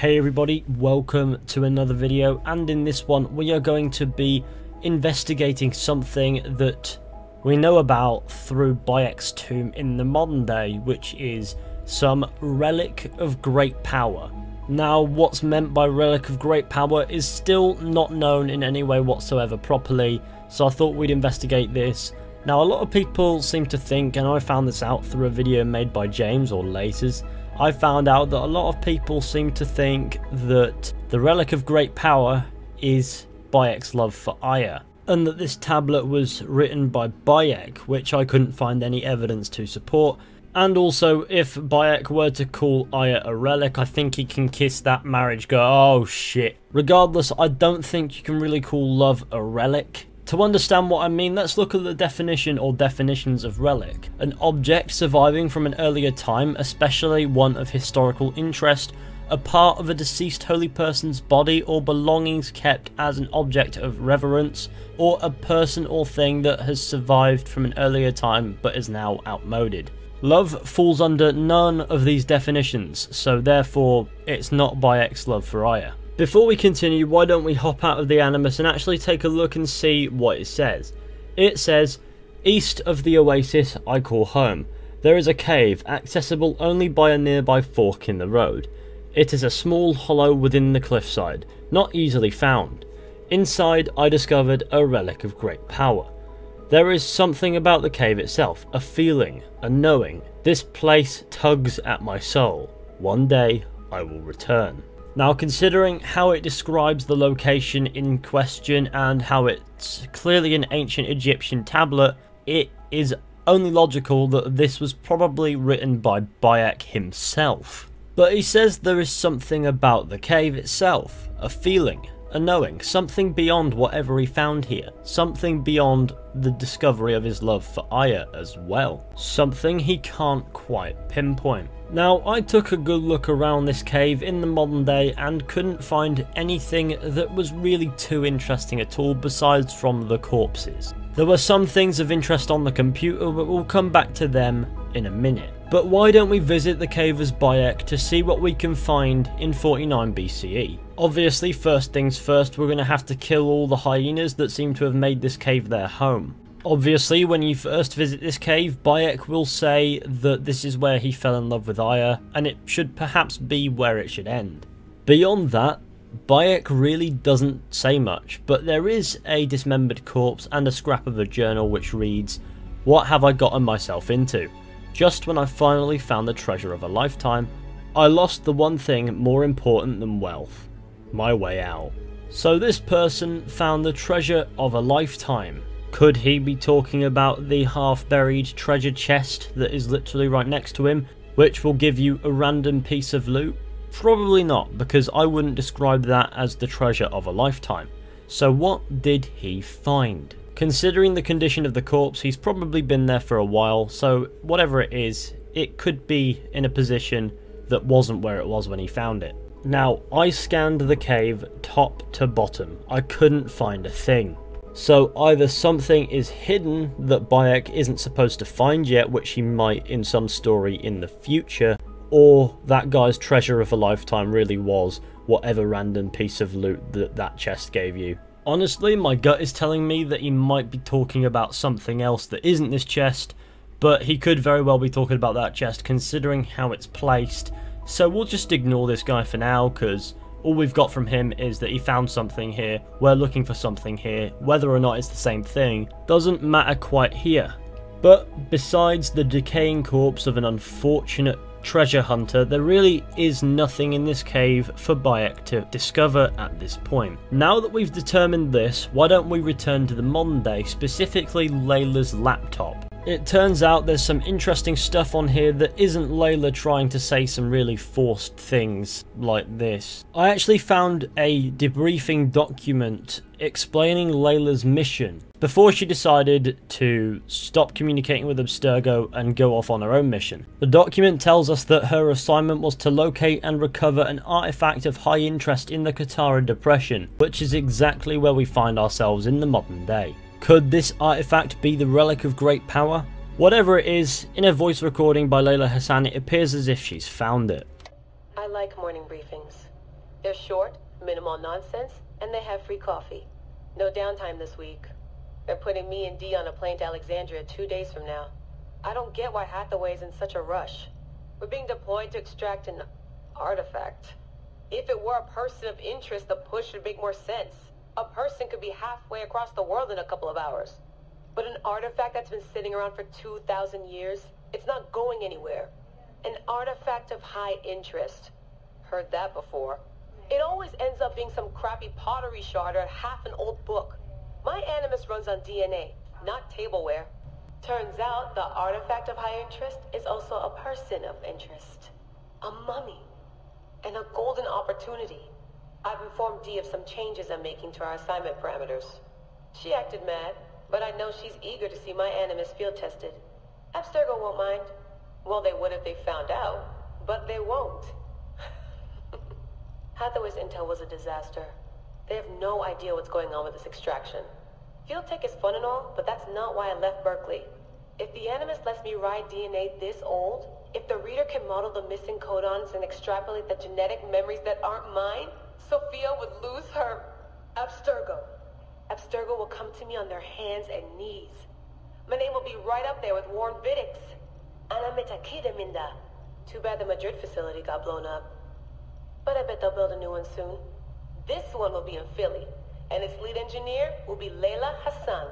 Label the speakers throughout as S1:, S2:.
S1: Hey everybody, welcome to another video, and in this one we are going to be investigating something that we know about through Bayek's tomb in the modern day, which is some relic of great power. Now, what's meant by relic of great power is still not known in any way whatsoever properly, so I thought we'd investigate this. Now, a lot of people seem to think, and I found this out through a video made by James or Layla's, I found out that a lot of people seem to think that the relic of great power is Bayek's love for Aya, and that this tablet was written by Bayek, which I couldn't find any evidence to support. And also, if Bayek were to call Aya a relic, I think he can kiss that marriage go, oh shit. Regardless, I don't think you can really call love a relic. To understand what I mean, let's look at the definition or definitions of relic. An object surviving from an earlier time, especially one of historical interest, a part of a deceased holy person's body or belongings kept as an object of reverence, or a person or thing that has survived from an earlier time but is now outmoded. Love falls under none of these definitions, so therefore it's not Bayek's love for Aya. Before we continue, why don't we hop out of the Animus and actually take a look and see what it says. It says, east of the oasis I call home, there is a cave accessible only by a nearby fork in the road. It is a small hollow within the cliffside, not easily found. Inside I discovered a relic of great power. There is something about the cave itself, a feeling, a knowing. This place tugs at my soul. One day I will return. Now, considering how it describes the location in question and how it's clearly an ancient Egyptian tablet, it is only logical that this was probably written by Bayek himself. But he says there is something about the cave itself, a feeling, a knowing, something beyond whatever he found here, something beyond the discovery of his love for Aya as well, something he can't quite pinpoint. Now, I took a good look around this cave in the modern day and couldn't find anything that was really too interesting at all besides from the corpses. There were some things of interest on the computer, but we'll come back to them in a minute. But why don't we visit the cave as Bayek to see what we can find in 49 BCE? Obviously, first things first, we're going to have to kill all the hyenas that seem to have made this cave their home. Obviously, when you first visit this cave, Bayek will say that this is where he fell in love with Aya, and it should perhaps be where it should end. Beyond that, Bayek really doesn't say much, but there is a dismembered corpse and a scrap of a journal which reads, "What have I gotten myself into? Just when I finally found the treasure of a lifetime, I lost the one thing more important than wealth, my way out." So this person found the treasure of a lifetime. Could he be talking about the half-buried treasure chest that is literally right next to him, which will give you a random piece of loot? Probably not, because I wouldn't describe that as the treasure of a lifetime. So what did he find? Considering the condition of the corpse, he's probably been there for a while, so whatever it is, it could be in a position that wasn't where it was when he found it. Now, I scanned the cave top to bottom. I couldn't find a thing. So either something is hidden that Bayek isn't supposed to find yet, which he might in some story in the future, or that guy's treasure of a lifetime really was whatever random piece of loot that chest gave you. Honestly, my gut is telling me that he might be talking about something else that isn't this chest, but he could very well be talking about that chest considering how it's placed. So we'll just ignore this guy for now, because all we've got from him is that he found something here, we're looking for something here, whether or not it's the same thing doesn't matter quite here. But besides the decaying corpse of an unfortunate treasure hunter, there really is nothing in this cave for Bayek to discover at this point. Now that we've determined this, why don't we return to the modern day, specifically Layla's laptop. It turns out there's some interesting stuff on here that isn't Layla trying to say some really forced things like this. I actually found a debriefing document explaining Layla's mission before she decided to stop communicating with Abstergo and go off on her own mission. The document tells us that her assignment was to locate and recover an artifact of high interest in the Katara Depression, which is exactly where we find ourselves in the modern day. Could this artifact be the relic of great power? Whatever it is, in a voice recording by Layla Hassan, it appears as if she's found it.
S2: I like morning briefings. They're short, minimal nonsense, and they have free coffee. No downtime this week. They're putting me and Dee on a plane to Alexandria 2 days from now. I don't get why Hathaway's in such a rush. We're being deployed to extract an artifact. If it were a person of interest, the push would make more sense. A person could be halfway across the world in a couple of hours. But an artifact that's been sitting around for 2,000 years, it's not going anywhere. An artifact of high interest. Heard that before. It always ends up being some crappy pottery shard or half an old book. My animus runs on DNA, not tableware. Turns out the artifact of high interest is also a person of interest. A mummy. And a golden opportunity. I've informed Dee of some changes I'm making to our assignment parameters. She acted mad, but I know she's eager to see my animus field tested. Abstergo won't mind. Well, they would if they found out, but they won't. Hathaway's intel was a disaster. They have no idea what's going on with this extraction. Field tech is fun and all, but that's not why I left Berkeley. If the animus lets me ride DNA this old, if the reader can model the missing codons and extrapolate the genetic memories that aren't mine, Sophia would lose her Abstergo. Abstergo will come to me on their hands and knees. My name will be right up there with Warren Viddick's. Minda. Too bad the Madrid facility got blown up. But I bet they'll build a new one soon. This one will be in Philly, and its lead engineer will be Layla Hassan.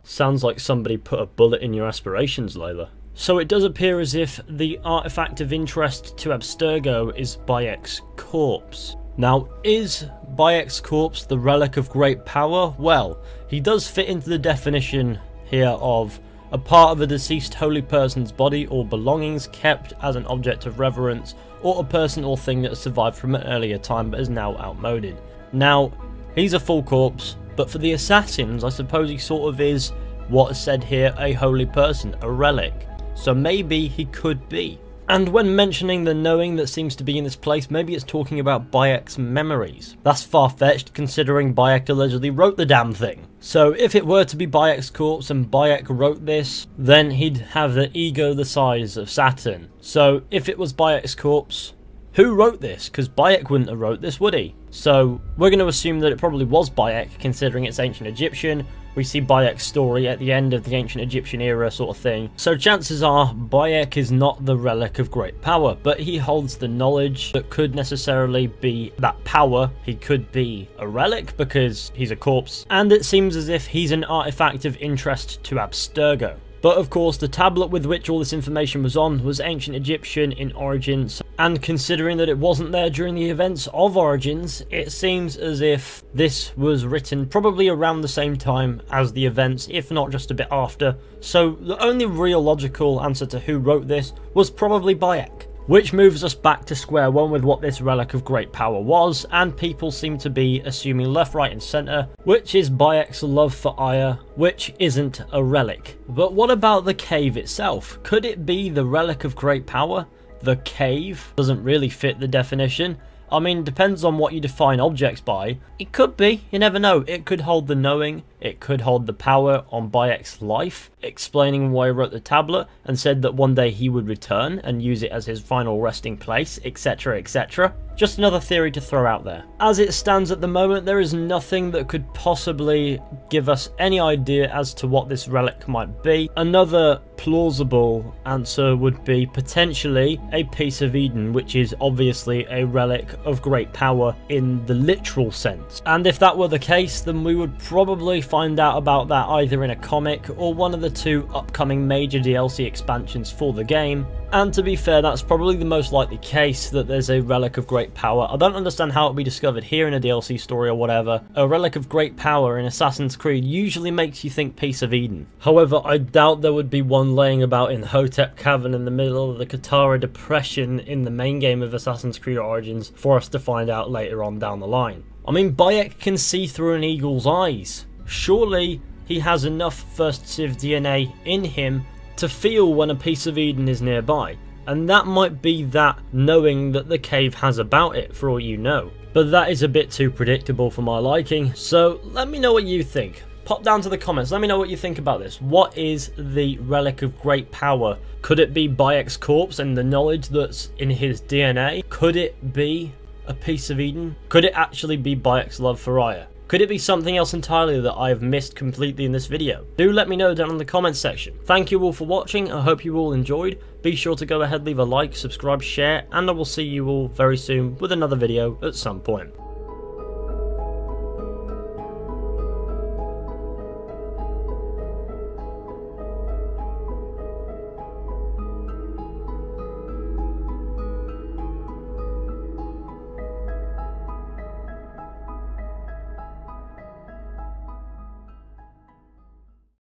S1: Sounds like somebody put a bullet in your aspirations, Layla. So it does appear as if the artifact of interest to Abstergo is Bayek's corpse. Now, is Bayek's corpse the relic of great power? Well, he does fit into the definition here of a part of a deceased holy person's body or belongings kept as an object of reverence, or a person or thing that has survived from an earlier time but is now outmoded. Now, he's a full corpse, but for the assassins, I suppose he sort of is what is said here, a holy person, a relic. So maybe he could be. And when mentioning the knowing that seems to be in this place, maybe it's talking about Bayek's memories. That's far-fetched, considering Bayek allegedly wrote the damn thing. So if it were to be Bayek's corpse and Bayek wrote this, then he'd have the ego the size of Saturn. So if it was Bayek's corpse, who wrote this? Because Bayek wouldn't have wrote this, would he? So we're going to assume that it probably was Bayek, considering it's ancient Egyptian. We see Bayek's story at the end of the ancient Egyptian era sort of thing. So chances are Bayek is not the relic of great power, but he holds the knowledge that could necessarily be that power. He could be a relic because he's a corpse, and it seems as if he's an artifact of interest to Abstergo. But of course, the tablet with which all this information was on was ancient Egyptian in origins, and considering that it wasn't there during the events of Origins, it seems as if this was written probably around the same time as the events, if not just a bit after. So the only real logical answer to who wrote this was probably Bayek. Which moves us back to square one with what this relic of great power was, and people seem to be assuming left, right and centre, which is Bayek's love for Aya, which isn't a relic. But what about the cave itself? Could it be the relic of great power? The cave doesn't really fit the definition. I mean, depends on what you define objects by. It could be, you never know. It could hold the knowing, it could hold the power on Bayek's life, explaining why he wrote the tablet and said that one day he would return and use it as his final resting place, etc, etc. Just another theory to throw out there. As it stands at the moment, there is nothing that could possibly give us any idea as to what this relic might be. Another plausible answer would be potentially a piece of Eden, which is obviously a relic of great power in the literal sense. And if that were the case, then we would probably find out about that either in a comic or one of the two upcoming major DLC expansions for the game. And to be fair, that's probably the most likely case, that there's a relic of great power. I don't understand how it would be discovered here in a DLC story or whatever. A relic of great power in Assassin's Creed usually makes you think Piece of Eden. However, I doubt there would be one laying about in Hotep Cavern in the middle of the Katara Depression in the main game of Assassin's Creed Origins for us to find out later on down the line. I mean, Bayek can see through an eagle's eyes. Surely he has enough First Civ DNA in him to feel when a piece of Eden is nearby, and that might be that knowing that the cave has about it, for all you know. But that is a bit too predictable for my liking, so let me know what you think. Pop down to the comments, let me know what you think about this. What is the relic of great power? Could it be Bayek's corpse and the knowledge that's in his DNA? Could it be a piece of Eden? Could it actually be Bayek's love for Raya? Could it be something else entirely that I have missed completely in this video? Do let me know down in the comments section. Thank you all for watching, I hope you all enjoyed. Be sure to go ahead, leave a like, subscribe, share, and I will see you all very soon with another video at some point.